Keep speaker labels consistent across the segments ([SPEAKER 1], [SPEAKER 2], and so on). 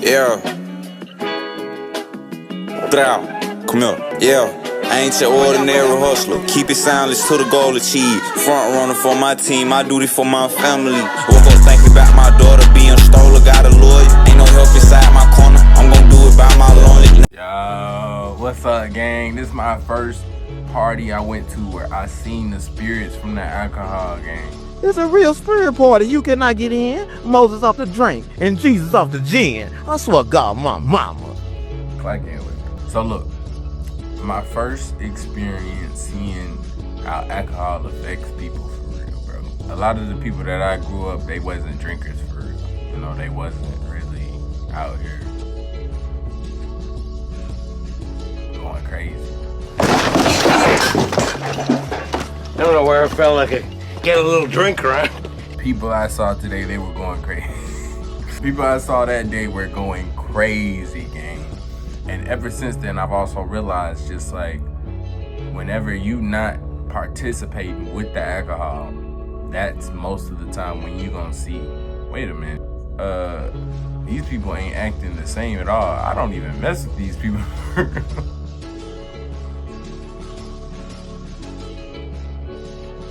[SPEAKER 1] Yeah. Drow. Come here. Yeah. I ain't your ordinary hustler. Keep it silence till the goal achieved. Front runner for my team, I do this for my family. Woke up thinking about my daughter being stolen. Got a lawyer, ain't no help inside my corner. I'm gonna do it by my lonely.
[SPEAKER 2] Yo, what's up, gang? This is my first party I went to where I seen the spirits from the alcohol, gang.
[SPEAKER 3] It's a real spirit party. You cannot get in. Moses off the drink and Jesus off the gin. I swear to God, my mama.
[SPEAKER 2] I can't wait. So look, my first experience seeing how alcohol affects people for real, bro. A lot of the people that I grew up, they wasn't drinkers for real. You know, they wasn't really out here going crazy.
[SPEAKER 4] I don't know where I felt like I get a little drink around.
[SPEAKER 2] People I saw today, they were going crazy. People I saw that day were going crazy, gang. And ever since then, I've also realized just like, whenever you not participating with the alcohol, that's most of the time when you gonna see, wait a minute, these people ain't acting the same at all. I don't even mess with these people.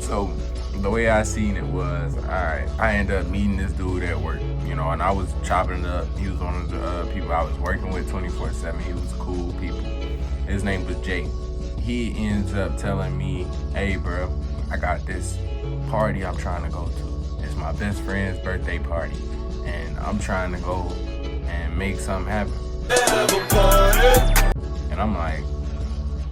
[SPEAKER 2] So the way I seen it was, alright, I ended up meeting this dude at work, you know, and I was chopping it up. He was one of the people I was working with 24/7. He was cool people. His name was Jay. He ends up telling me, hey bro, I got this party I'm trying to go to. It's my best friend's birthday party, and I'm trying to go and make something happen. And I'm like,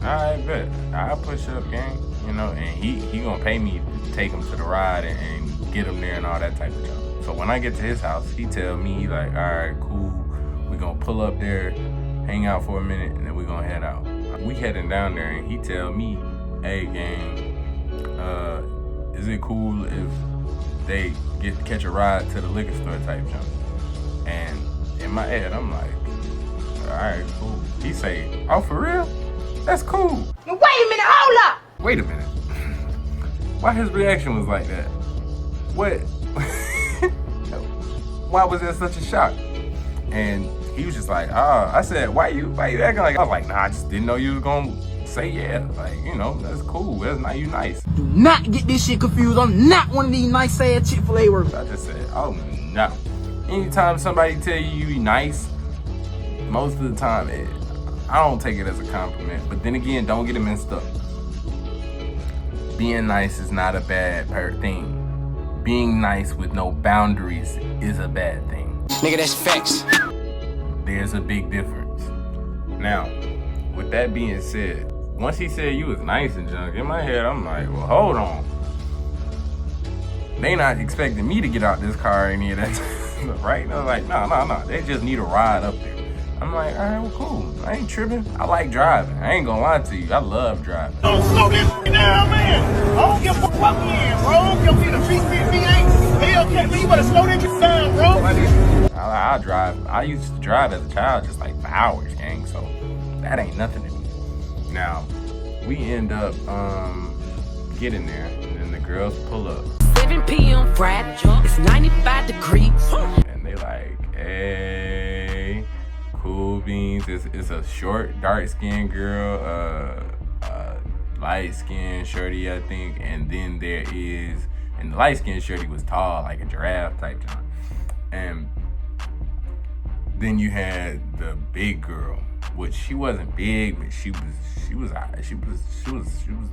[SPEAKER 2] alright, bet. I'll push up, gang. You know, and he gonna pay me to take him to the ride and get him there and all that type of stuff. So when I get to his house, he tell me, like, all right, cool. We gonna pull up there, hang out for a minute, and then we gonna head out. We heading down there, and he tell me, hey, gang, is it cool if they catch a ride to the liquor store type jump? And in my head, I'm like, all right, cool. He say, oh, for real? That's cool.
[SPEAKER 5] Wait a minute, hold up!
[SPEAKER 2] Wait a minute. Why his reaction was like that? What? Why was that such a shock? And he was just like, I said, why you acting like? I was like, nah, I just didn't know you was gonna say yeah. Like, you know, that's cool. That's not you nice.
[SPEAKER 6] Do not get this shit confused. I'm not one of these nice ass Chick-fil-A workers.
[SPEAKER 2] I just said, oh no. Anytime somebody tell you nice, most of the time, I don't take it as a compliment. But then again, don't get it messed up. Being nice is not a bad thing. Being nice with no boundaries is a bad thing.
[SPEAKER 6] Nigga, that's facts.
[SPEAKER 2] There's a big difference. Now, with that being said, once he said you was nice and junk, in my head, I'm like, well, hold on. They not expecting me to get out this car or any of that, right? And I was like, no. They just need a ride up there. I'm like, all right, well, cool. I ain't tripping. I like driving. I ain't gonna lie to you. I love driving.
[SPEAKER 4] Don't slow this down, man. I don't give a fuck in, bro. I don't give a fuck if V8, Hellcat, man. You better slow that shit down, bro.
[SPEAKER 2] I drive. I used to drive as a child just like for hours, gang. So that ain't nothing to me. Now, we end up getting there, and then the girls pull up.
[SPEAKER 5] 7 p.m. Friday, it's 95 degrees.
[SPEAKER 2] And they like, hey, cool beans. It's a short, dark-skinned girl, light-skinned shorty, I think. And then there is, and the light-skinned shorty was tall, like a giraffe type thing. And then you had the big girl, which she wasn't big, but she was a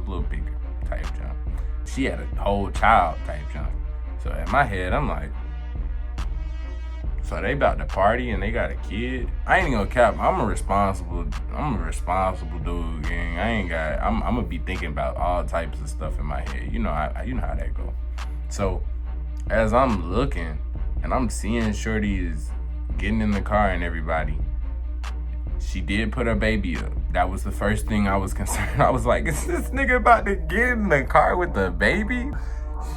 [SPEAKER 2] little bigger type jump. She had a whole child type jump. So in my head, I'm like, so they about to party and they got a kid. I ain't gonna cap. I'm a responsible dude, gang. I'm gonna be thinking about all types of stuff in my head. You know how that go. So as I'm looking and I'm seeing shorty is getting in the car and everybody, she did put her baby up. That was the first thing I was concerned. I was like, is this nigga about to get in the car with the baby?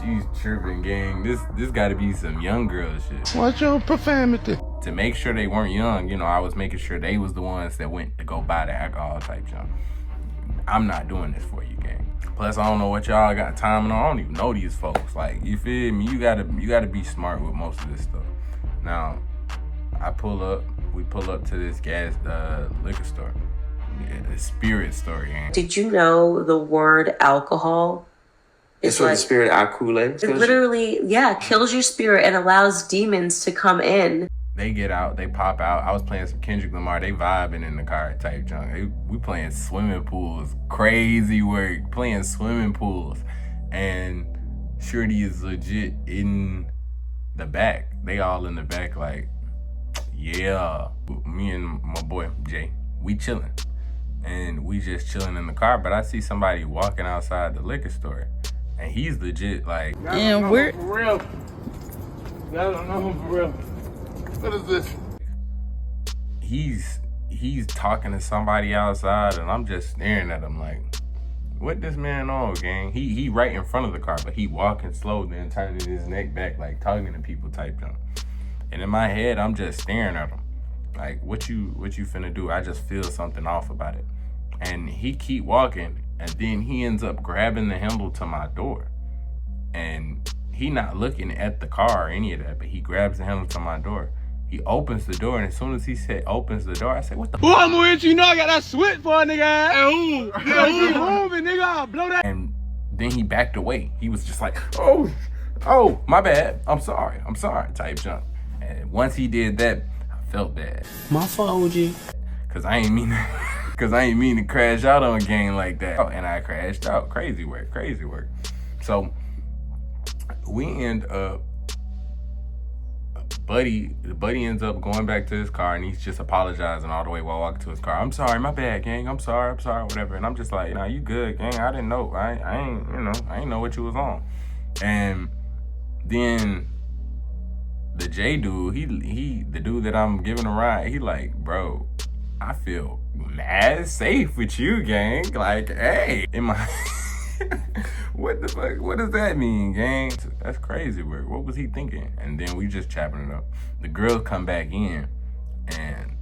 [SPEAKER 2] She's tripping, gang. This gotta be some young girl shit.
[SPEAKER 3] Watch your profanity.
[SPEAKER 2] To make sure they weren't young, you know, I was making sure they was the ones that went to go buy the alcohol type junk. I'm not doing this for you, gang. Plus, I don't know what y'all got timing on. I don't even know these folks. Like, you feel me? You gotta be smart with most of this stuff. Now, I pull up, we pull up to this liquor store. Yeah, a spirit store, gang.
[SPEAKER 7] Did you know the word alcohol?
[SPEAKER 8] It's what the spirit alcohol.
[SPEAKER 7] It literally, kills your spirit and allows demons to come in.
[SPEAKER 2] They get out, they pop out. I was playing some Kendrick Lamar. They vibing in the car type junk. We playing swimming pools. Crazy work. Playing swimming pools. And Shorty is legit in the back. They all in the back like, yeah. Me and my boy, Jay, we chilling. And we just chilling in the car. But I see somebody walking outside the liquor store. And he's legit like,
[SPEAKER 6] and we're
[SPEAKER 4] For real. Y'all don't know him for real. What is this?
[SPEAKER 2] He's talking to somebody outside, and I'm just staring at him like, what this man on, gang? He right in front of the car, but he walking slow, then turning his neck back, like talking to people type thing. And in my head, I'm just staring at him, like, what you finna do? I just feel something off about it. And he keep walking, and then he ends up grabbing the handle to my door, and he not looking at the car or any of that, but he grabs the handle to my door. He opens the door, and as soon as he said opens the door, I said, what the
[SPEAKER 4] Boy, I'm with you, know I got that switch for a nigga. Hey, keep moving, nigga. I'll blow that.
[SPEAKER 2] And then he backed away. He was just like, oh, my bad. I'm sorry, type junk. And once he did that, I felt bad.
[SPEAKER 6] my fault, OG.
[SPEAKER 2] Cause I ain't mean to crash out on a game like that. And I crashed out. Crazy work. So we end up, Buddy ends up going back to his car, and he's just apologizing all the way while walking to his car. I'm sorry, my bad, gang. I'm sorry, whatever. And I'm just like, nah, you good, gang. I didn't know. I ain't know what you was on. And then the J dude, he the dude that I'm giving a ride, he like, bro, I feel mad safe with you, gang. Like, hey, what the fuck? What does that mean, gang? That's crazy work. What was he thinking? And then we just chopping it up. The girls come back in, and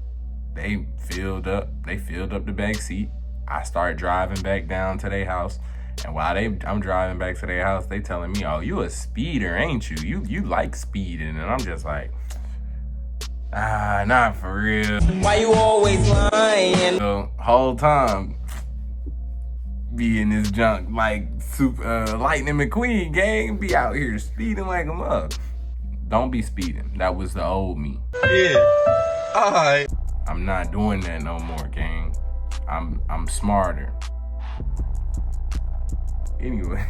[SPEAKER 2] they filled up the back seat. I start driving back down to their house, and while I'm driving back to their house, they telling me, "Oh, you a speeder, ain't you? You like speeding?" And I'm just like, not for real.
[SPEAKER 5] Why you always lying?
[SPEAKER 2] The whole time, be in this junk like super Lightning McQueen, gang. Be out here speeding like a mug. Don't be speeding. That was the old me.
[SPEAKER 4] Yeah. All right.
[SPEAKER 2] I'm not doing that no more, gang. I'm smarter. Anyway,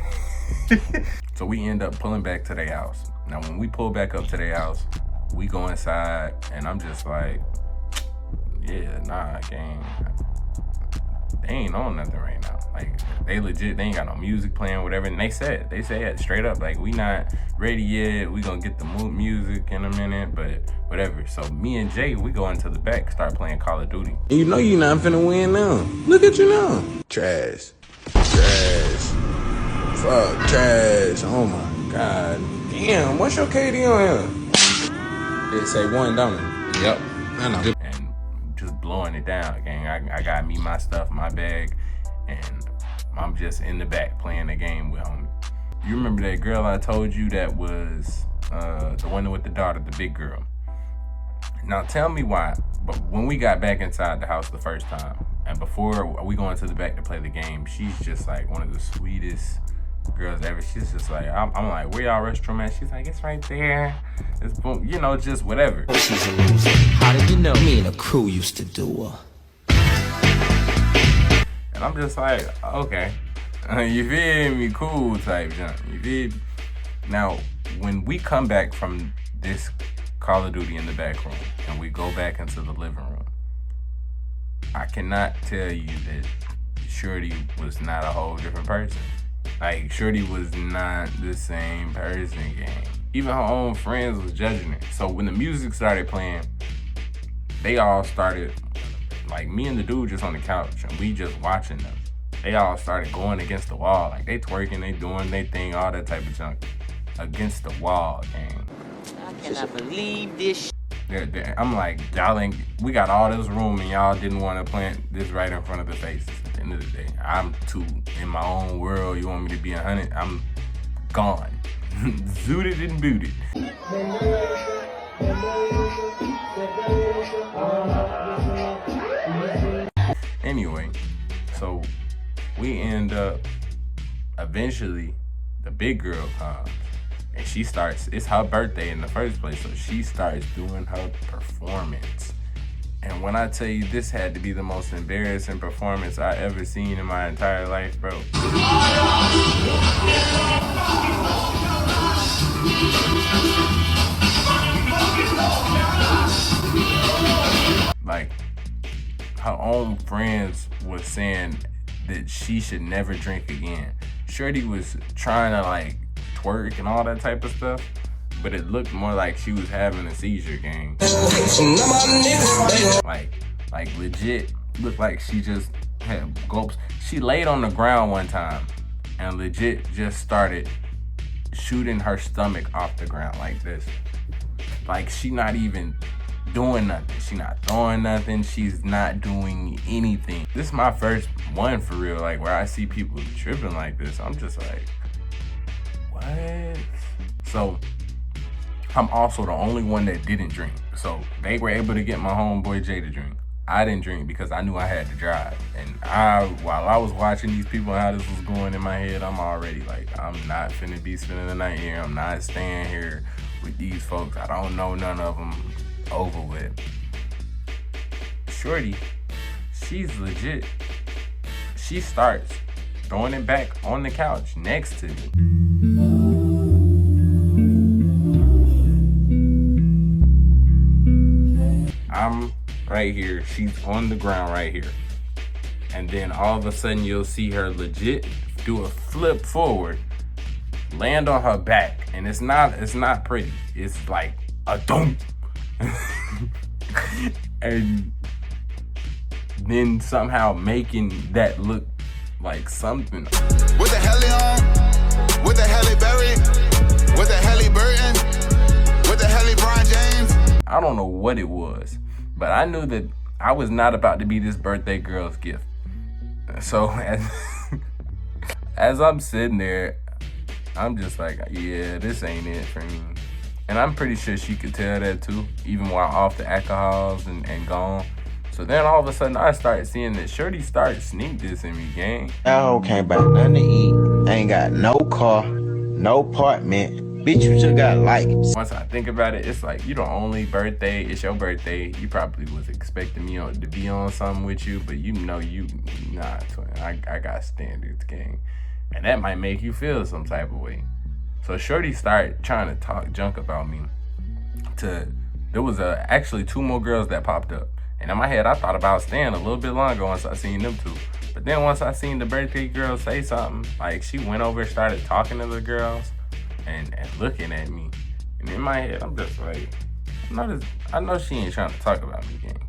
[SPEAKER 2] so we end up pulling back to their house. Now, when we pull back up to their house, we go inside, and I'm just like, yeah, nah, gang. They ain't on nothing right now. Like, they ain't got no music playing, whatever. And they said straight up, like, we not ready yet. We gonna get the music in a minute, but whatever. So me and Jay, we go into the back, start playing Call of Duty.
[SPEAKER 8] You know you not finna win now. Look at you now. Trash. Fuck, trash. Oh my God. Damn, what's your KD on here? It say 1, don't it?
[SPEAKER 2] Yep.
[SPEAKER 8] I know.
[SPEAKER 2] And just blowing it down, gang. I got me my stuff, my bag, and I'm just in the back playing the game with homie. You remember that girl I told you that was the one with the daughter, the big girl? Now tell me why, but when we got back inside the house the first time, and before we go into the back to play the game, she's just like one of the sweetest girls ever. She's just like, I'm like, where y'all restroom at? She's like, it's right there. It's boom, just whatever.
[SPEAKER 6] She's a loser. How did you know? Me and the crew used to do her.
[SPEAKER 2] And I'm just like, okay, you feel me? Cool type junk. You feel me? Now, when we come back from this Call of Duty in the back room and we go back into the living room, I cannot tell you that Shorty was not a whole different person. Like, Shorty was not the same person, gang. Even her own friends was judging it. So when the music started playing, they all started, like, me and the dude just on the couch, and we just watching them. They all started going against the wall. Like, they twerking, they doing their thing, all that type of junk. Against the wall, gang.
[SPEAKER 5] I cannot believe this.
[SPEAKER 2] I'm like, y'all ain't, we got all this room and y'all didn't want to plant this right in front of the faces. At the end of the day, I'm too in my own world. You want me to be 100? I'm gone. Zooted and booted. we end up, eventually, the big girl comes. And she starts, it's her birthday in the first place, so she starts doing her performance. And when I tell you, this had to be the most embarrassing performance I ever seen in my entire life, bro. Like, her own friends was saying that she should never drink again. Shorty was trying to like twerk and all that type of stuff, but it looked more like she was having a seizure, gang. Like legit looked like she just had gulps. She laid on the ground one time and legit just started shooting her stomach off the ground like this. Like she not even doing nothing. She not throwing nothing. She's not doing anything. This is my first one for real, like where I see people tripping like this. I'm just like, what? So I'm also the only one that didn't drink. So they were able to get my homeboy Jay to drink. I didn't drink because I knew I had to drive. And while I was watching these people, how this was going in my head, I'm already like, I'm not finna be spending the night here. I'm not staying here with these folks. I don't know none of them. Over with. Shorty, she's legit. She starts throwing it back on the couch next to me. I'm right here. She's on the ground right here. And then all of a sudden you'll see her legit do a flip forward, land on her back, and it's not pretty. It's like a thump. And then somehow making that look like something.
[SPEAKER 9] With the heli on, with the heli Berry, with the heli Burton, with the heli Brian James.
[SPEAKER 2] I don't know what it was, but I knew that I was not about to be this birthday girl's gift. So as I'm sitting there, I'm just like, yeah, this ain't it for me. And I'm pretty sure she could tell that too, even while off the alcohols and gone. So then all of a sudden I started seeing that Shorty started sneak dissing me, gang.
[SPEAKER 3] That hoe can't buy nothing to eat. Ain't got no car, no apartment. Bitch, you just got likes.
[SPEAKER 2] Once I think about it, it's like, you the only birthday, it's your birthday. You probably was expecting me to be on something with you, but you know nah, twin, I got standards, gang. And that might make you feel some type of way. So Shorty started trying to talk junk about me. There was actually 2 more girls that popped up. And in my head, I thought about staying a little bit longer once I seen them 2. But then once I seen the birthday girl say something, like she went over and started talking to the girls and looking at me. And in my head, I'm just like, I know she ain't trying to talk about me, gang.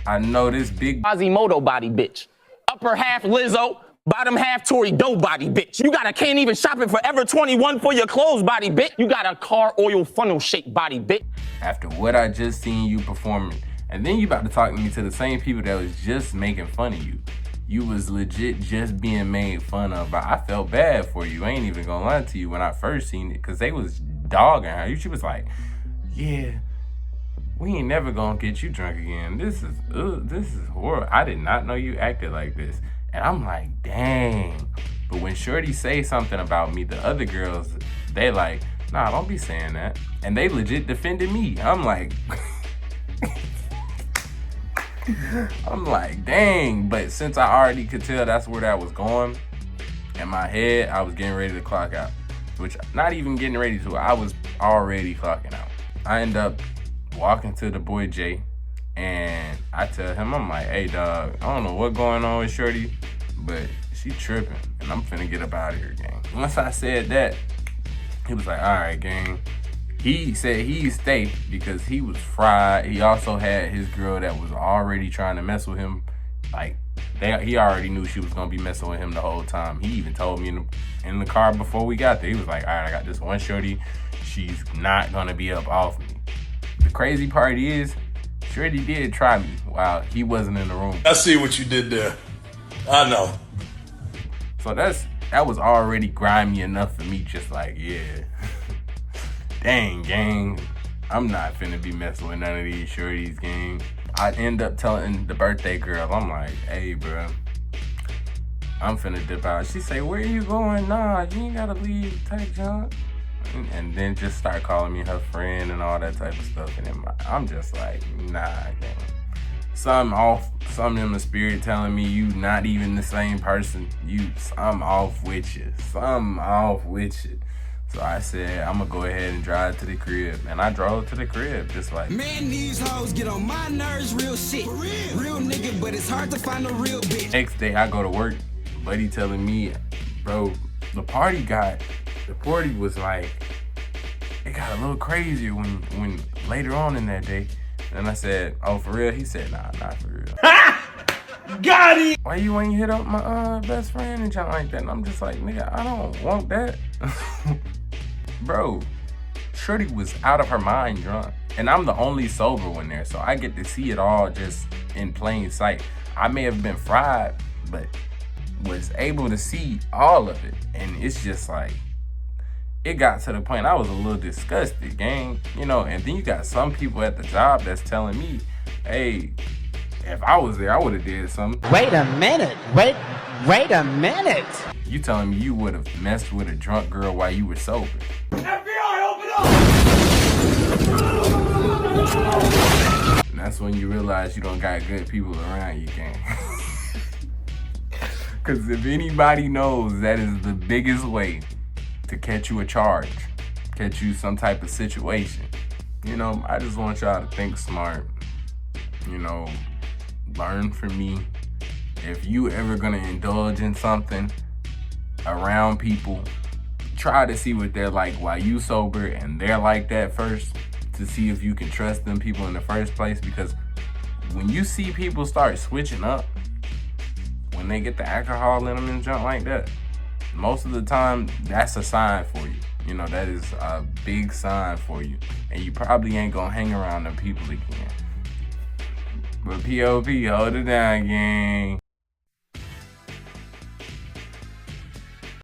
[SPEAKER 2] I know this big
[SPEAKER 10] Quasimodo body bitch. Upper half Lizzo. Bottom half Tory Doe body, bitch. You got a can't even shop at Forever 21 for your clothes body, bitch. You got a car oil funnel shaped body, bitch.
[SPEAKER 2] After what I just seen you performing, and then you about to talk to me to the same people that was just making fun of you. You was legit just being made fun of. I felt bad for you. I ain't even gonna lie to you when I first seen it, because they was dogging her. She was like, yeah, we ain't never gonna get you drunk again. This is horrible. I did not know you acted like this. And I'm like, dang. But when Shorty say something about me, the other girls, they like, nah, don't be saying that. And they legit defended me. I'm like, dang. But since I already could tell that's where that was going, in my head, I was getting ready to clock out. Which, not even getting ready to, I was already clocking out. I end up walking to the boy Jay. And I tell him, I'm like, hey, dog, I don't know what's going on with Shorty, but she tripping, and I'm finna get up out of here, gang. Once I said that, he was like, all right, gang. He said he'd stay because he was fried. He also had his girl that was already trying to mess with him. Like, he already knew she was gonna be messing with him the whole time. He even told me in the car before we got there, he was like, all right, I got this one Shorty. She's not gonna be up off me. The crazy part is, Shorty did try me while he wasn't in the room.
[SPEAKER 11] I see what you did there. I know.
[SPEAKER 2] So that was already grimy enough for me, just like, yeah. Dang, gang. I'm not finna be messing with none of these shorties, gang. I end up telling the birthday girl, I'm like, hey, bro, I'm finna dip out. She say, where you going? Nah, you ain't gotta leave, type junk. And then just start calling me her friend and all that type of stuff. And then I'm just like, nah, gang. Something in the spirit telling me you not even the same person. I'm off with you. So I said, I'm gonna go ahead and drive to the crib. And I drove to the crib, just like,
[SPEAKER 6] Man, these hoes get on my nerves, real shit. Real nigga, but it's hard to find a real bitch.
[SPEAKER 2] Next day I go to work, buddy telling me, bro, the party was like, it got a little crazier when later on in that day. And I said, oh, for real? He said, nah, not for real.
[SPEAKER 4] Got it!
[SPEAKER 2] Why you ain't hit up my best friend and something like that? And I'm just like, nigga, I don't want that. Bro, Shorty was out of her mind drunk. And I'm the only sober one there, so I get to see it all just in plain sight. I may have been fried, but was able to see all of it. And it's just like, it got to the point I was a little disgusted, gang. You know, and then you got some people at the job that's telling me, hey, if I was there, I would have did something.
[SPEAKER 6] Wait a minute. Wait a minute.
[SPEAKER 2] You telling me you would have messed with a drunk girl while you were sober?
[SPEAKER 4] FBI, open up!
[SPEAKER 2] And that's when you realize you don't got good people around you, gang. Because if anybody knows, that is the biggest way to catch you a charge, catch you some type of situation. You know, I just want y'all to think smart. You know, learn from me. If you ever gonna indulge in something around people, try to see what they're like while you sober and they're like that first, to see if you can trust them people in the first place. Because when you see people start switching up, when they get the alcohol in them and junk like that, most of the time, that's a sign for you. You know, that is a big sign for you. And you probably ain't gonna hang around them people again. But POP, hold it down, gang.